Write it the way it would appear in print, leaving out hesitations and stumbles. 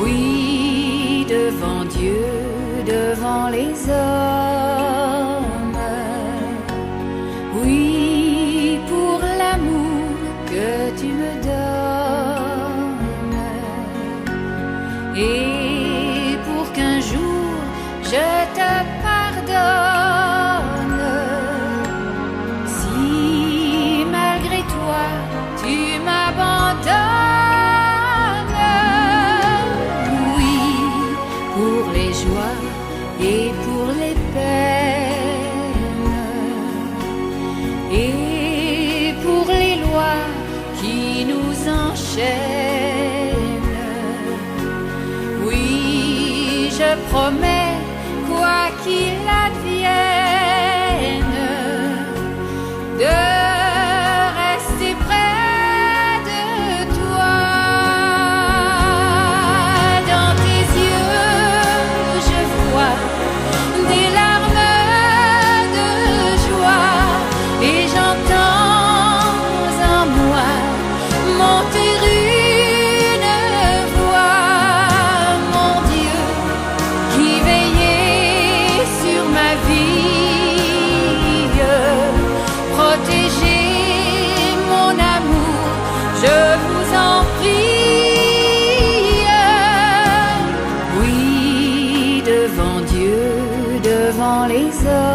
Oui, devant Dieu, devant les hommes. Oui, pour l'amour que tu me donnes. Et pour qu'un jour je te pardonne. Si malgré toi tu m'abandonnes. Oui, pour les joies et pour les peines. Et pour les lois qui nous enchaînent. Oui, je promets, quoi qu'il advienne, de rester près de toi. Dans tes yeux, je vois des larmes de joie et j'entends en moi monter une voix, mon Dieu, qui veillait sur ma vie, protéger mon amour, je vous en prie. Oui, devant Dieu, devant les hommes.